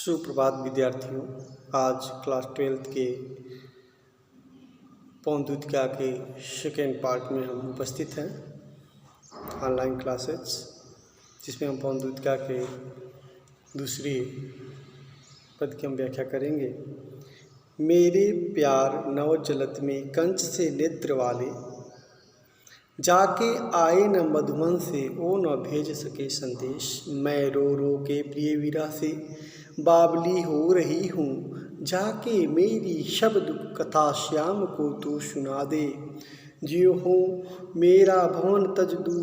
सुप्रभात विद्यार्थियों। आज क्लास 12th के पौन द्वितीया के सेकेंड पार्ट में हम उपस्थित हैं। ऑनलाइन क्लासेस जिसमें हम पौन द्वितीया के दूसरी पद की हम व्याख्या करेंगे। मेरे प्यार नव जलत में कंच से नेत्र वाले, जाके आए न मधुमन से ओ न भेज सके संदेश। मैं रो रो के प्रिय वीरा से बावली हो रही हूँ, जाके मेरी शब्द कथा श्याम को तू सुना दे। जियो हूँ मेरा भवन तज दू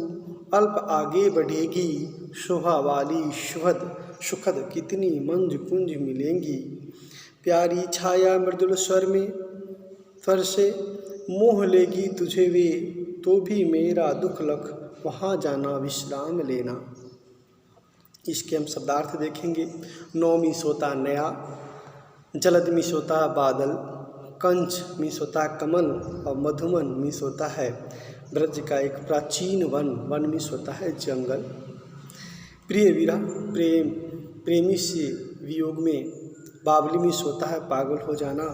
अल्प आगे बढ़ेगी, शोभा वाली सुखद कितनी मंज कुंज मिलेंगी। प्यारी छाया मृदुल स्वर से मोह लेगी तुझे वे, तो भी मेरा दुख लख वहाँ जाना विश्राम लेना। इसके हम शब्दार्थ देखेंगे। नौ में सोता नया, जलद में सोता बादल, कंच में सोता कमल और मधुमन में सोता है ब्रज का एक प्राचीन वन में सोता है जंगल। प्रिय वीरा प्रेमी से वियोग में, बावली में सोता है पागल हो जाना,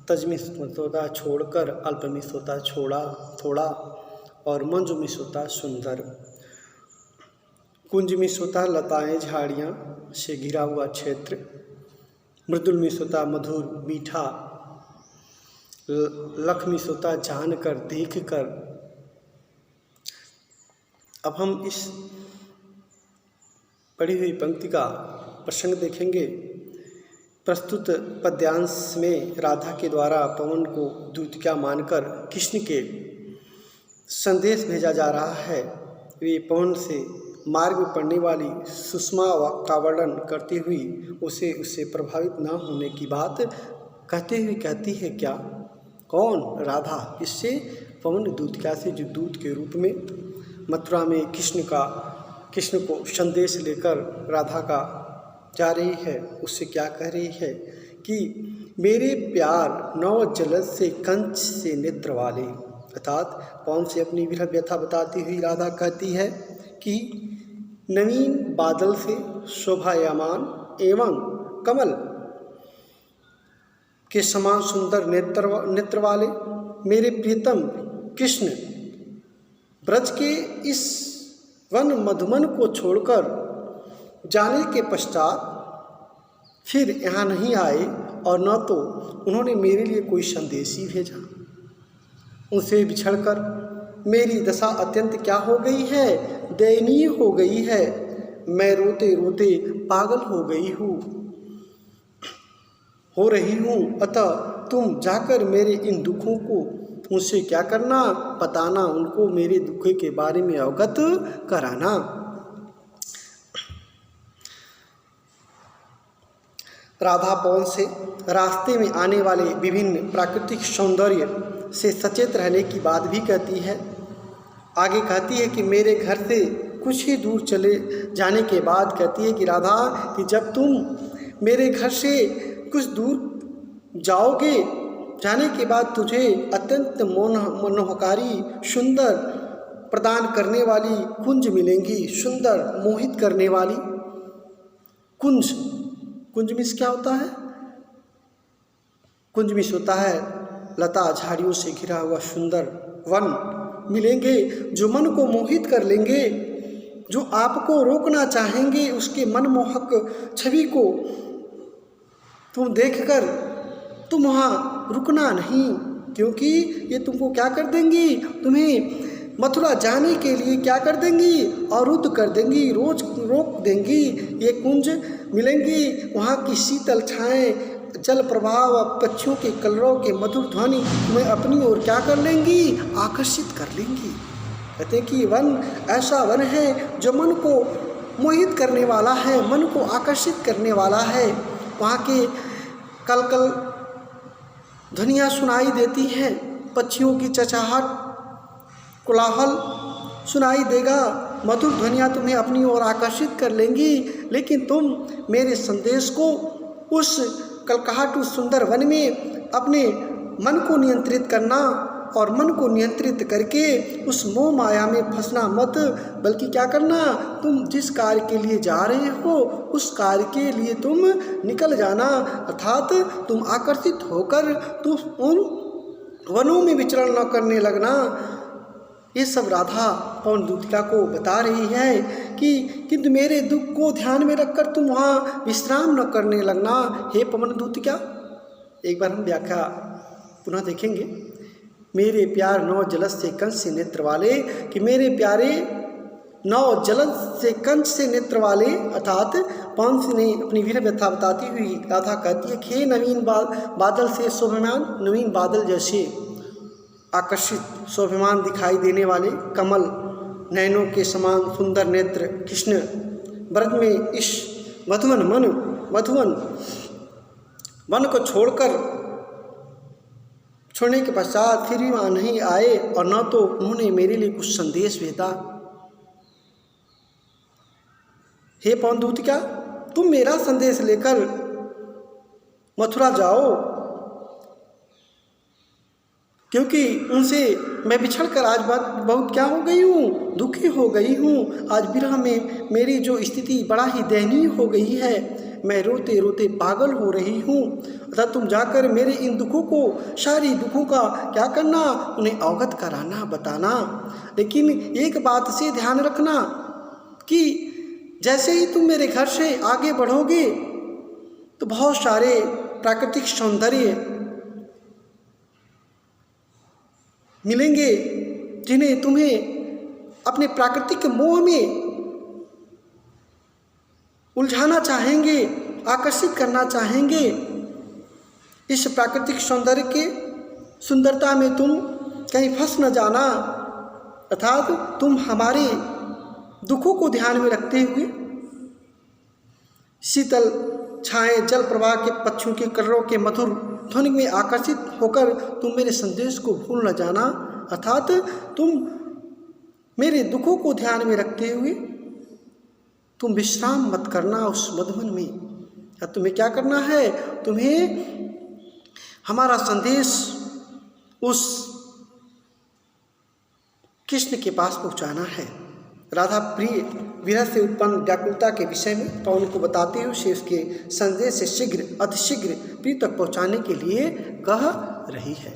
तज में सोता छोड़कर, अल्प में सोता थोड़ा और मंज में सोता सुंदर। कुंज में सोता लताएं झाड़ियाँ से घिरा हुआ क्षेत्र, मृदुल में सोता मधुर मीठा, लख में सोता जानकर देखकर। अब हम इस पढ़ी हुई पंक्ति का प्रसंग देखेंगे। प्रस्तुत पद्यांश में राधा के द्वारा पवन को द्वितीया मानकर कृष्ण के संदेश भेजा जा रहा है। वे पवन से मार्ग में पड़ने वाली सुषमा का वर्णन करती हुई उससे प्रभावित न होने की बात कहते हुए कहती है क्या? कौन? राधा। इससे पवन द्वितीया से जो दूत के रूप में मथुरा में कृष्ण को संदेश लेकर राधा का जा रही है, उससे क्या कह रही है कि मेरे प्यार नव जलद से कंच से नेत्र वाले, अर्थात पवन से अपनी विरह व्यथा बताती हुई राधा कहती है कि नवीन बादल से शोभायमान एवं कमल के समान सुंदर नेत्र वाले मेरे प्रियतम कृष्ण ब्रज के इस वन मधुमन को छोड़कर जाने के पश्चात फिर यहाँ नहीं आए और न तो उन्होंने मेरे लिए कोई संदेश ही भेजा। उनसे बिछड़कर मेरी दशा अत्यंत क्या हो गई है? दयनीय हो गई है। मैं रोते रोते पागल हो रही हूँ। अतः तुम जाकर मेरे इन दुखों को मुझसे क्या करना, बताना, उनको मेरे दुख के बारे में अवगत कराना। राधा पवन से रास्ते में आने वाले विभिन्न प्राकृतिक सौंदर्य से सचेत रहने की बात भी कहती है। आगे कहती है कि मेरे घर से कुछ ही दूर चले जाने के बाद कहती है कि राधा कि जब तुम मेरे घर से कुछ दूर जाने के बाद तुझे अत्यंत मनोहकारी सुंदर प्रदान करने वाली कुंज मिलेंगी, सुंदर मोहित करने वाली कुंज में क्या होता है? कुंज में होता है लता झाड़ियों से घिरा हुआ सुंदर वन मिलेंगे जो मन को मोहित कर लेंगे, जो आपको रोकना चाहेंगे। उसके मनमोहक छवि को तुम देखकर तुम वहाँ रुकना नहीं, क्योंकि ये तुमको क्या कर देंगी? तुम्हें मथुरा जाने के लिए क्या कर देंगी? अवरुद्ध कर देंगी, रोक देंगी। ये कुंज मिलेंगी, वहाँ की शीतल छाएं, जल प्रवाह व पक्षियों के कलरव के मधुर ध्वनि तुम्हें अपनी ओर क्या कर लेंगी? आकर्षित कर लेंगी। कहते हैं कि वन ऐसा वन है जो मन को मोहित करने वाला है, मन को आकर्षित करने वाला है। वहाँ के कलकल ध्वनियाँ सुनाई देती हैं, पक्षियों की चहचहाट कोलाहल सुनाई देगा, मधुर ध्वनियाँ तुम्हें अपनी ओर आकर्षित कर लेंगी। लेकिन तुम मेरे संदेश को उस कलकहाट उस सुंदर वन में अपने मन को नियंत्रित करना और मन को नियंत्रित करके उस मोह माया में फंसना मत, बल्कि क्या करना, तुम जिस कार्य के लिए जा रहे हो उस कार्य के लिए तुम निकल जाना। अर्थात तुम आकर्षित होकर तुम उन वनों में विचरण न करने लगना। ये सब राधा पवन दूतिका को बता रही है कि किंतु मेरे दुख को ध्यान में रखकर तुम वहाँ विश्राम न करने लगना। हे पवन दूतिका, एक बार हम व्याख्या पुनः देखेंगे। मेरे प्यार नौ जलस से कंस से नेत्र वाले, कि मेरे प्यारे नौ जलस से कंस से नेत्र वाले, अर्थात पंस ने अपनी वीर व्यथा बताती हुई राधा कहती है, हे नवीन बादल से शोभमान, नवीन बादल जैसे आकर्षित शोभमान दिखाई देने वाले कमल नयनों के समान सुंदर नेत्र कृष्ण व्रत में इस मधुवन वन को छोड़ने के पश्चात फिर भी वहाँ नहीं आए और न तो उन्होंने मेरे लिए कुछ संदेश भेजा। हे पवन दूतिका, तुम मेरा संदेश लेकर मथुरा जाओ, क्योंकि उनसे मैं बिछड़कर आज बहुत क्या हो गई हूँ, दुखी हो गई हूँ। आज विरह में मेरी जो स्थिति बड़ा ही दयनीय हो गई है, मैं रोते रोते पागल हो रही हूँ। अतः तुम जाकर मेरे इन दुखों को, सारी दुखों का क्या करना, उन्हें अवगत कराना, बताना। लेकिन एक बात से ध्यान रखना कि जैसे ही तुम मेरे घर से आगे बढ़ोगे तो बहुत सारे प्राकृतिक सौंदर्य मिलेंगे जिन्हें तुम्हें अपने प्राकृतिक मोह में उलझाना चाहेंगे, आकर्षित करना चाहेंगे। इस प्राकृतिक सौंदर्य के सुंदरता में तुम कहीं फंस न जाना। अर्थात तुम हमारे दुखों को ध्यान में रखते हुए शीतल छाएं, जल प्रवाह के पक्षियों के कलरव के मधुर ध्वनि में आकर्षित होकर तुम मेरे संदेश को भूल न जाना। अर्थात तुम मेरे दुखों को ध्यान में रखते हुए तुम विश्राम मत करना उस मधुवन में। अब तुम्हें क्या करना है, तुम्हें हमारा संदेश उस कृष्ण के पास पहुंचाना है। राधा प्रिय विरह से उत्पन्न व्याकुलता के विषय में पवन को बताते हुए उसे उसके संदेश से शीघ्र अतिशीघ्र प्रिय तक पहुंचाने के लिए कह रही है।